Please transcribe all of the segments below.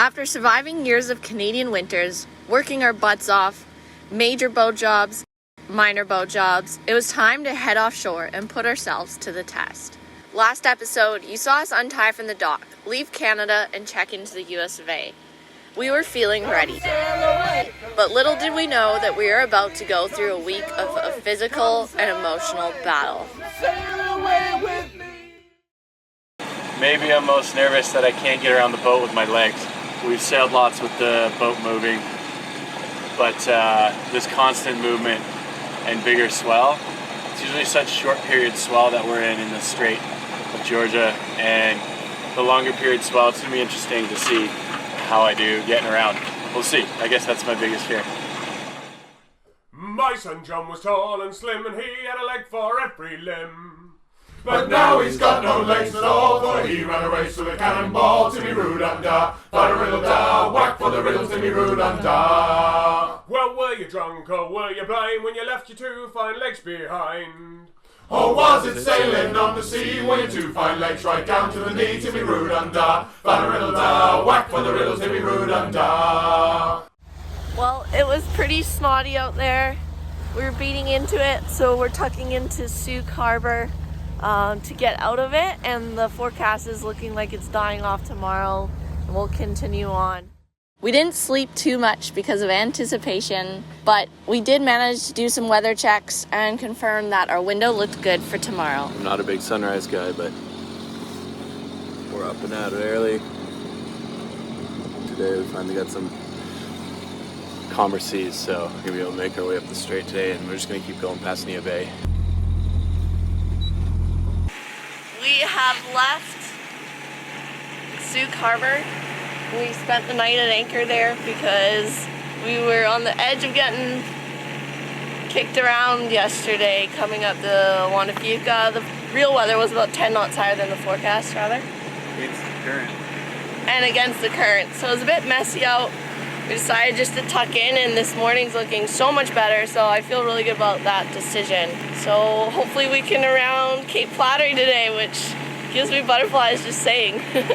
After surviving years of Canadian winters, working our butts off, major boat jobs, minor boat jobs, it was time to head offshore and put ourselves to the test. Last episode, you saw us untie from the dock, leave Canada, and check into the US of A. We were feeling ready. But little did we know that we were about to go through a week of a physical and emotional battle. Maybe I'm most nervous that I can't get around the boat with my legs. We've sailed lots with the boat moving, but this constant movement and bigger swell, it's usually such short period swell that we're in the Strait of Georgia, and the longer period swell, it's going to be interesting to see how I do getting around. We'll see. I guess that's my biggest fear. My son John was tall and slim, and he had a leg for every limb. But now he's got no legs at all, for he ran a race with a cannonball. Timmy Roo-dum-da, fa-da-riddle-da, whack for the riddles, Timmy Roo-dum-da. Well, were you drunk or were you blind when you left your two fine legs behind? Or was it sailing on the sea when your two fine legs right down to the knee? Timmy Roo-dum-da, fa-da-riddle-da, whack for the riddles, Timmy Roo-dum-da. Well, it was pretty snotty out there. We were beating into it, so we're tucking into Sauk Harbor to get out of it, and the forecast is looking like it's dying off tomorrow, and we'll continue on. We didn't sleep too much because of anticipation, but we did manage to do some weather checks and confirm that our window looked good for tomorrow. I'm not a big sunrise guy, but we're up and at it early. Today we finally got some calmer seas, so we're going to be able to make our way up the Strait today, and we're just going to keep going past Nia Bay. We have left Sauk Harbor. We spent the night at anchor there because we were on the edge of getting kicked around yesterday coming up the Wanapeka. The real weather was about 10 knots higher than the forecast, rather. Against the current. And against the current. So it was a bit messy out. We decided just to tuck in, and this morning's looking so much better, so I feel really good about that decision. So hopefully we can around Cape Flattery today, which gives me butterflies just saying. We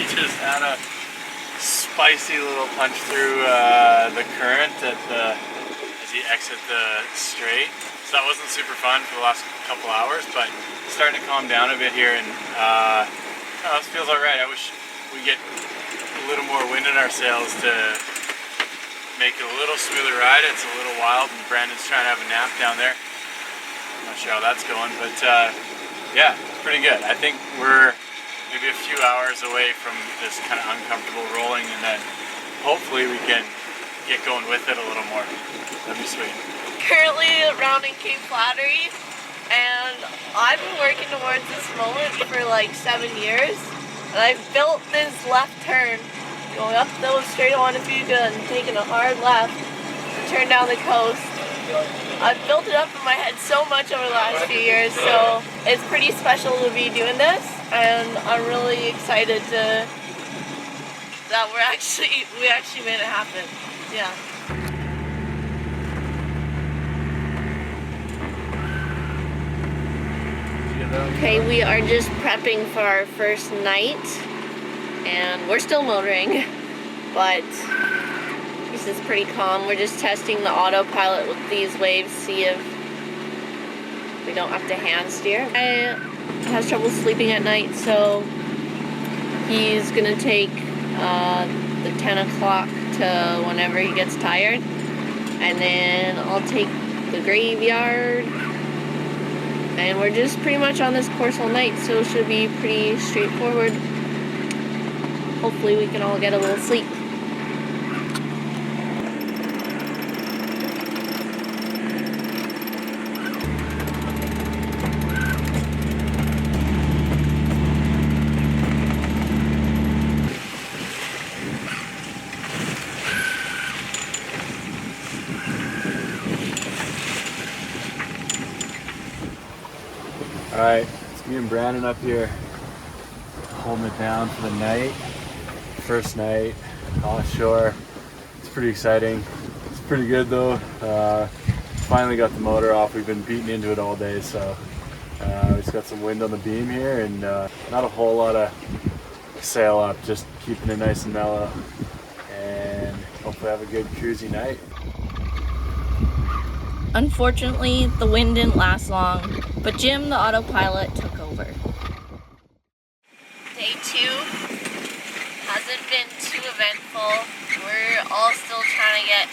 just had a spicy little punch through the current as you exit the Strait. So that wasn't super fun for the last couple hours, but it's starting to calm down a bit here, and this feels alright. I wish we get a little more wind in our sails to make it a little smoother ride. It's a little wild, and Brandon's trying to have a nap down there. I'm not sure how that's going, but yeah, it's pretty good. I think we're maybe a few hours away from this kind of uncomfortable rolling, and then hopefully we can get going with it a little more. That'd be sweet. Currently rounding Cape Flattery, and I've been working towards this moment for like 7 years. And I've built this left turn, going up the Strait of Wanapeka and taking a hard left to turn down the coast. I've built it up in my head so much over the last few years, so it's pretty special to be doing this, and I'm really excited that we actually made it happen. Yeah. Okay, we are just prepping for our first night, and we're still motoring, but this is pretty calm. We're just testing the autopilot with these waves, see if we don't have to hand steer. I has trouble sleeping at night, so he's gonna take the 10 o'clock to whenever he gets tired, and then I'll take the graveyard. And we're just pretty much on this course all night, so it should be pretty straightforward. Hopefully we can all get a little sleep. Alright, it's me and Brandon up here holding it down for the night. First night offshore. It's pretty exciting. It's pretty good though. Finally got the motor off. We've been beating into it all day, so we just got some wind on the beam here, and not a whole lot of sail up, just keeping it nice and mellow, and hopefully have a good cruisy night. Unfortunately, the wind didn't last long, but Jim, the autopilot, took over. Day 2 hasn't been too eventful. We're all still trying to get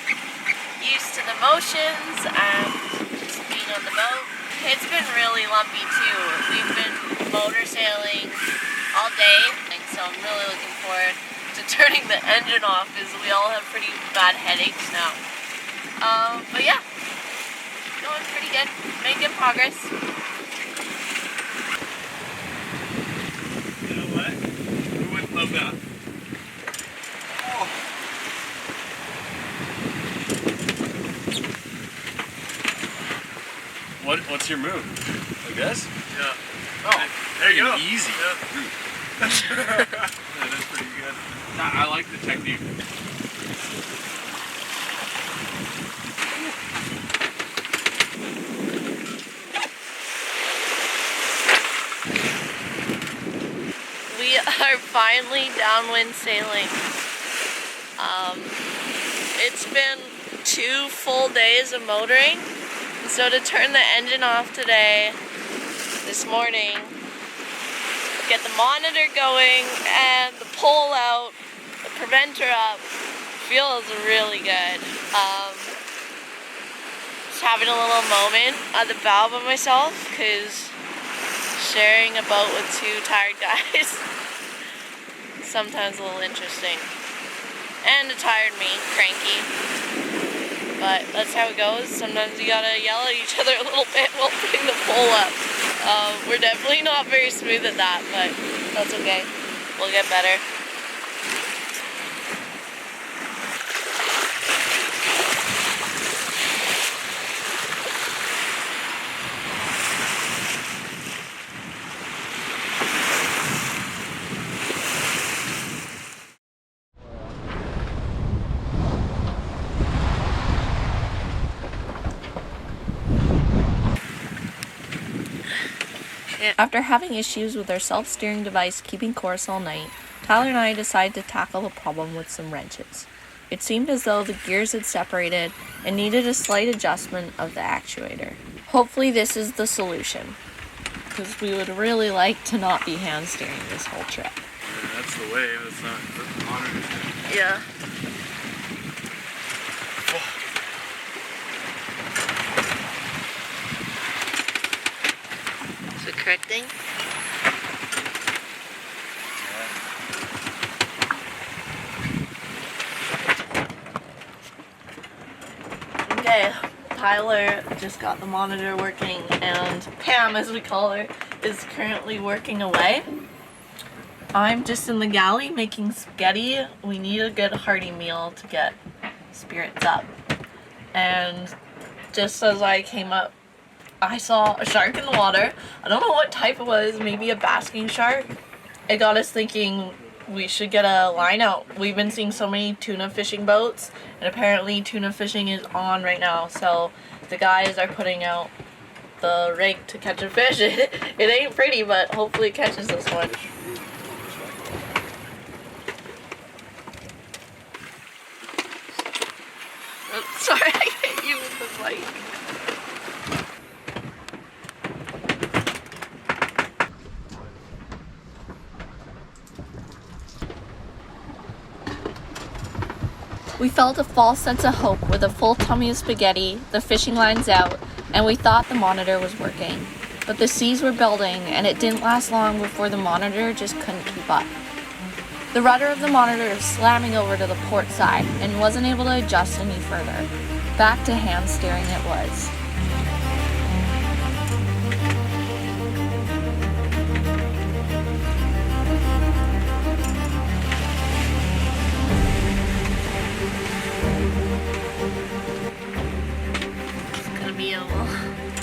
used to the motions and just being on the boat. It's been really lumpy too. We've been motor sailing all day, and so I'm really looking forward to turning the engine off because we all have pretty bad headaches now. But yeah, going pretty good, making progress. You know what? Who wouldn't love that? Oh. What's your move? Like this? Yeah. Oh, There you go. Easy. Yeah. That's pretty good. I like the technique. We are finally downwind sailing. It's been 2 full days of motoring, and so to turn the engine off today, this morning, get the monitor going and the pole out, the preventer up, feels really good. Just having a little moment at the bow by myself, because sharing a boat with 2 tired guys sometimes a little interesting. And a tired me, cranky. But that's how it goes. Sometimes you gotta yell at each other a little bit while putting the pole up. We're definitely not very smooth at that, but that's okay. We'll get better. After having issues with our self-steering device keeping course all night, Tyler and I decided to tackle the problem with some wrenches. It seemed as though the gears had separated and needed a slight adjustment of the actuator. Hopefully this is the solution, because we would really like to not be hand steering this whole trip. Yeah, that's the way, that's not the monitor. Yeah. Is it correcting? Okay, Tyler just got the monitor working, and Pam, as we call her, is currently working away. I'm just in the galley making spaghetti. We need a good hearty meal to get spirits up. And just as I came up, I saw a shark in the water. I don't know what type it was, maybe a basking shark. It got us thinking we should get a line out. We've been seeing so many tuna fishing boats, and apparently tuna fishing is on right now. So the guys are putting out the rig to catch a fish. It ain't pretty, but hopefully it catches this one. Oh, sorry, I hit you with the mic. We felt a false sense of hope with a full tummy of spaghetti, the fishing lines out, and we thought the monitor was working. But the seas were building, and it didn't last long before the monitor just couldn't keep up. The rudder of the monitor was slamming over to the port side and wasn't able to adjust any further. Back to hand steering it was.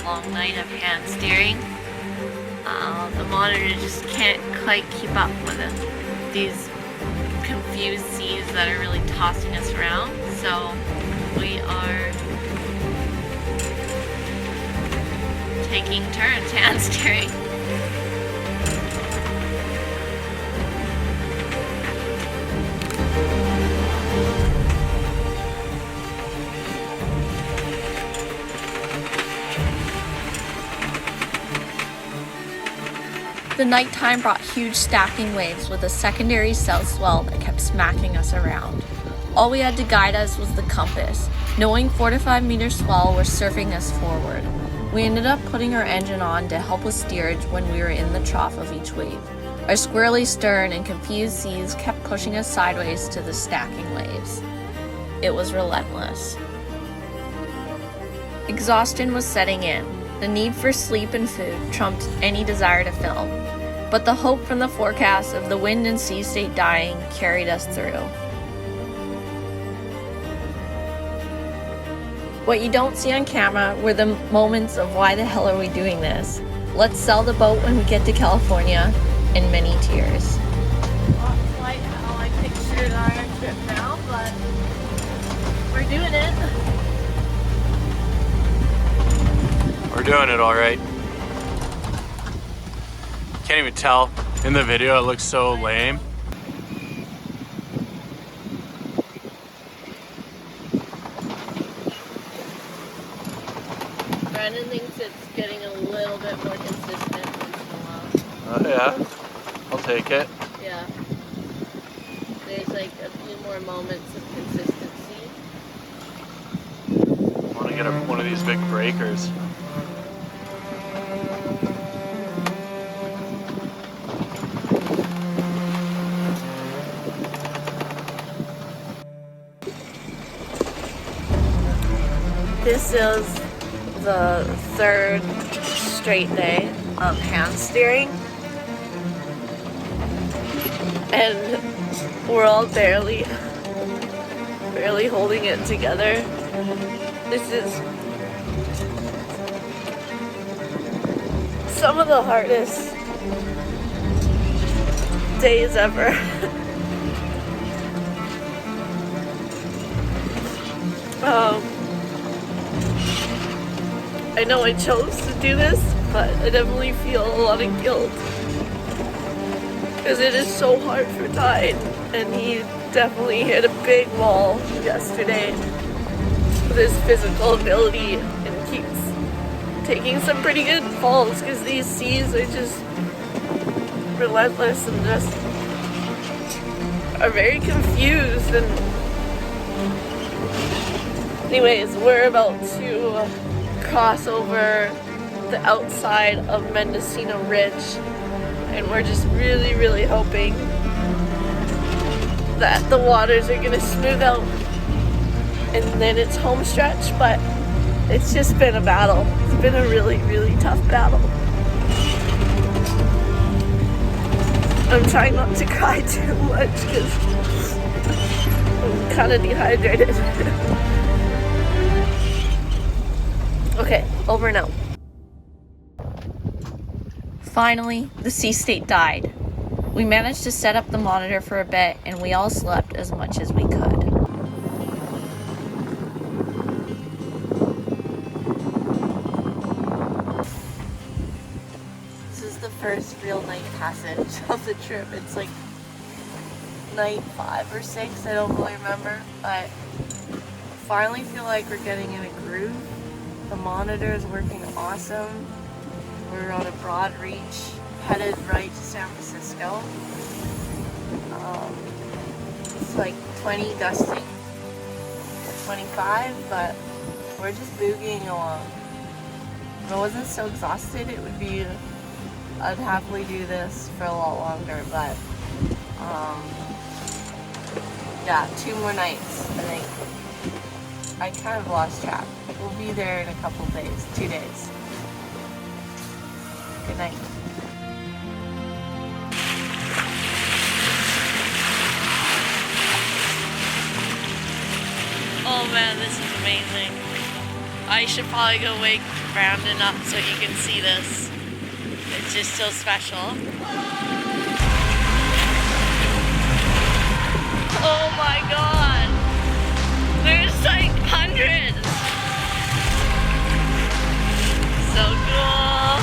Long night of hand steering. The monitor just can't quite keep up with it. These confused seas that are really tossing us around. So we are taking turns hand steering. The nighttime brought huge stacking waves with a secondary south swell that kept smacking us around. All we had to guide us was the compass, knowing 4 to 5 meter swell were surfing us forward. We ended up putting our engine on to help with steerage when we were in the trough of each wave. Our squirrely stern and confused seas kept pushing us sideways to the stacking waves. It was relentless. Exhaustion was setting in. The need for sleep and food trumped any desire to film. But the hope from the forecast of the wind and sea state dying carried us through. What you don't see on camera were the moments of why the hell are we doing this? Let's sell the boat when we get to California, and many tears. Not quite how I pictured our trip now, but we're doing it. We're doing it all right. Can't even tell. In the video, it looks so lame. Brandon thinks it's getting a little bit more consistent once in a while. Oh yeah, I'll take it. Yeah. There's like a few more moments of consistency. I want to get one of these big breakers. This is the third straight day of hand steering, and we're all barely holding it together. This is some of the hardest days ever. I know I chose to do this, but I definitely feel a lot of guilt because it is so hard for Tide, and he definitely hit a big wall yesterday with his physical ability and keeps taking some pretty good falls because these seas are just relentless and just are very confused. And anyways, we're about to cross over the outside of Mendocino Ridge, and we're just really hoping that the waters are gonna smooth out and then it's home stretch. But it's just been a battle. It's been a really tough battle. I'm trying not to cry too much because I'm kind of dehydrated. Okay, over and out. Finally, the sea state died. We managed to set up the monitor for a bit, and we all slept as much as we could. This is the first real night passage of the trip. It's like night 5 or 6, I don't really remember, but finally feel like we're getting in a groove. The monitor is working awesome. We're on a broad reach, headed right to San Francisco. It's like 20 gusting, 25, but we're just boogieing along. If I wasn't so exhausted, it would be, I'd happily do this for a lot longer, but yeah, 2 more nights, I think. I kind of lost track. We'll be there in a couple days, 2 days. Good night. Oh man, this is amazing. I should probably go wake Brandon up so he can see this. It's just so special. Oh my god! There's like hundreds! So cool!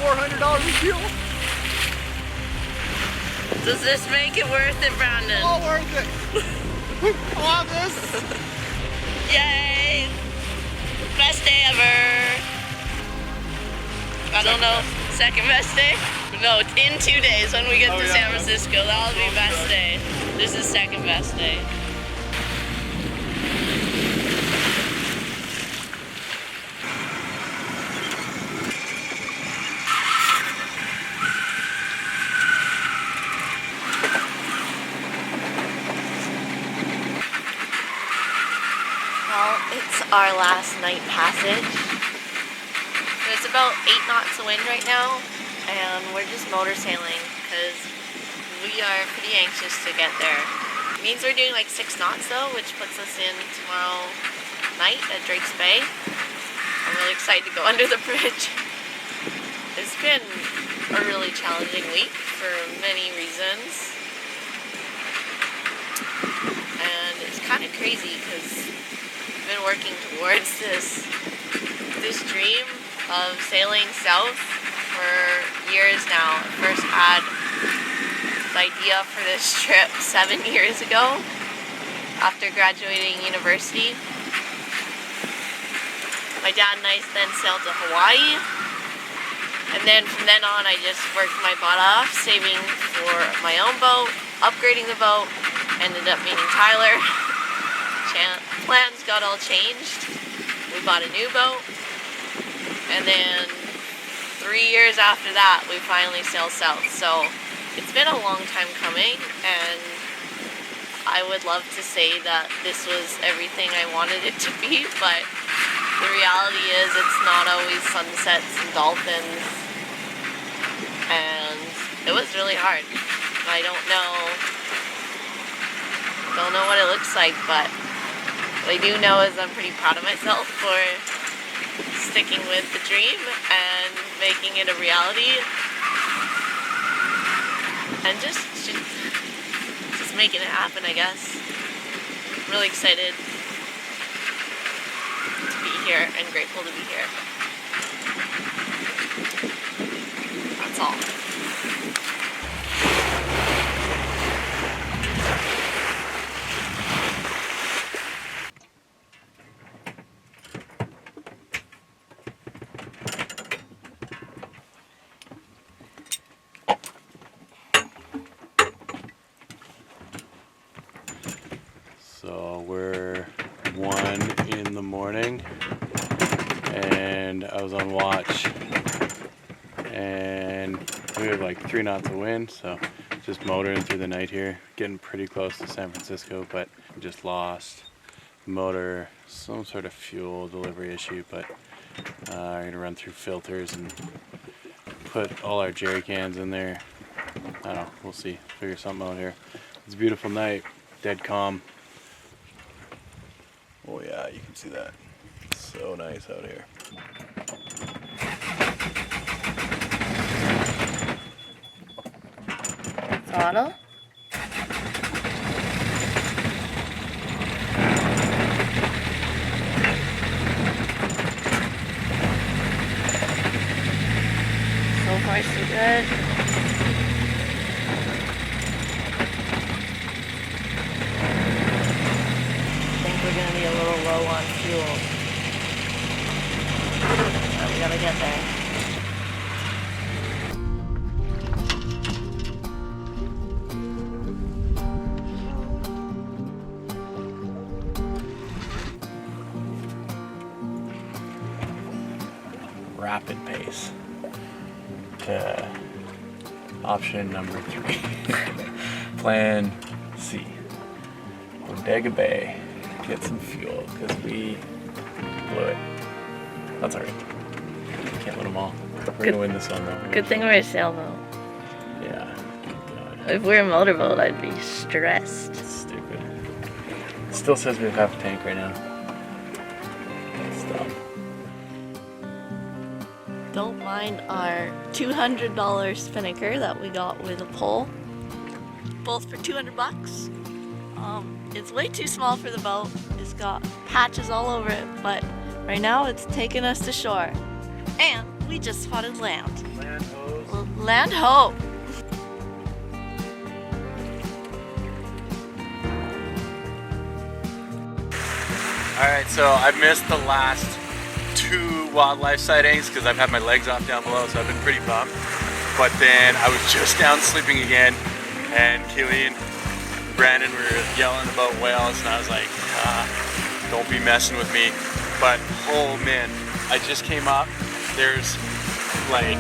$400 in fuel. Does this make it worth it, Brandon? All worth it. I love this. Yay! Best day ever. I don't know. Second best day? No, it's in 2 days when we get to San Francisco. That'll be best day. This is second best day. Well, it's our last night passage. It's about 8 knots of wind right now, and we're just motor sailing because we are pretty anxious to get there. It means we're doing like 6 knots though, which puts us in tomorrow night at Drake's Bay. I'm really excited to go under the bridge. It's been a really challenging week for many reasons. And it's kind of crazy because I've been working towards this dream of sailing south for years now. I first had the idea for this trip 7 years ago after graduating university. My dad and I then sailed to Hawaii, and then from then on I just worked my butt off saving for my own boat, upgrading the boat, ended up meeting Tyler. Plans got all changed. We bought a new boat. And then 3 years after that, we finally sailed south. So it's been a long time coming, and I would love to say that this was everything I wanted it to be, but the reality is it's not always sunsets and dolphins, and it was really hard. I don't know what it looks like, but what I do know is I'm pretty proud of myself for sticking with the dream and making it a reality, and just making it happen, I guess. I'm really excited to be here and grateful to be here. That's all. So we're 1 in the morning, and I was on watch, and we have like 3 knots of wind, so just motoring through the night here, getting pretty close to San Francisco, but we just lost the motor, some sort of fuel delivery issue, but we're gonna run through filters and put all our jerry cans in there. I don't know, we'll see, figure something out here. It's a beautiful night, dead calm. Oh yeah, you can see that. It's so nice out here. Throttle? So far so good. We're gonna be a little low on fuel. But we gotta get there. Rapid pace to option number 3. Plan C. Bodega Bay. Get some fuel, because we blew it. That's alright. Can't win them all. We're gonna win this one though. Good thing we're a sailboat. Yeah. God. If we were a motorboat, I'd be stressed. It's stupid. It still says we have half a tank right now. Stop. Don't mind our $200 spinnaker that we got with a pole. Both for $200. It's way too small for the boat. It's got patches all over it, but right now it's taking us to shore. And we just spotted land. Land hose. Land ho! Alright, so I've missed the last 2 wildlife sightings because I've had my legs off down below, so I've been pretty bummed. But then I was just down sleeping again, and Keely and Brandon were yelling about whales, and I was like, don't be messing with me. But oh man, I just came up. There's like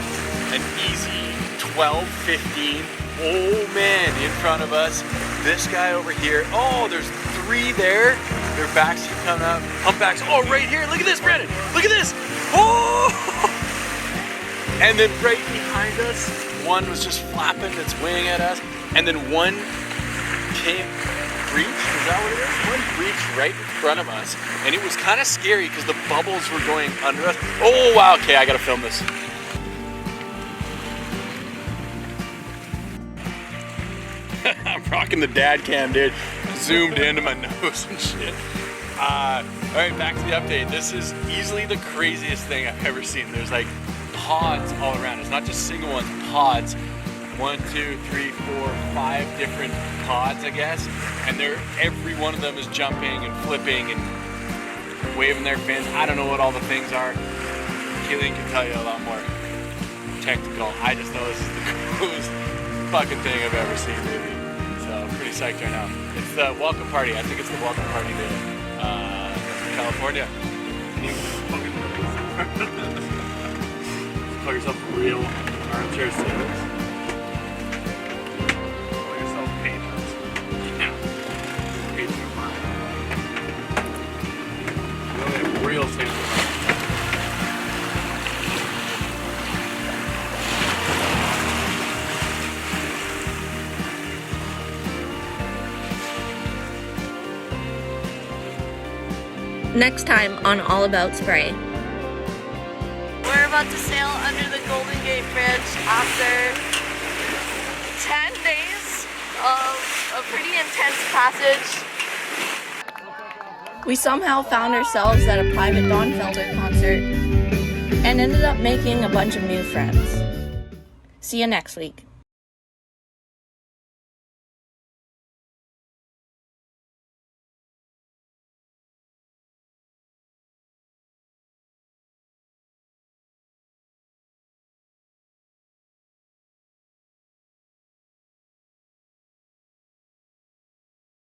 an easy 12, 15 old men in front of us. This guy over here. Oh, there's 3 there. Their backs keep coming up. Humpbacks. Oh, right here. Look at this, Brandon. Look at this. Oh! And then right behind us, one was just flapping its wing at us. And then one came, breached, is that what it is? One breached right in front of us. And it was kind of scary because the bubbles were going under us. Oh, wow. Okay, I got to film this. I'm rocking the dad cam, dude. Zoomed into my nose and shit. Alright, back to the update. This is easily the craziest thing I've ever seen. There's like pods all around. It's not just single ones, pods. 1, 2, 3, 4, 5 different pods, I guess. And every one of them is jumping and flipping and waving their fins. I don't know what all the things are. Keelan can tell you a lot more technical. I just know this is the coolest fucking thing I've ever seen, baby. So I'm pretty psyched right now. It's the welcome party. I think it's the welcome party to California. Call yourself real armchair savings. Call yourself patrons. Yeah. Patron money. We only have real savings. Next time on All About Spray. We're about to sail under the Golden Gate Bridge after 10 days of a pretty intense passage. We somehow found ourselves at a private Don Felder concert and ended up making a bunch of new friends. See you next week.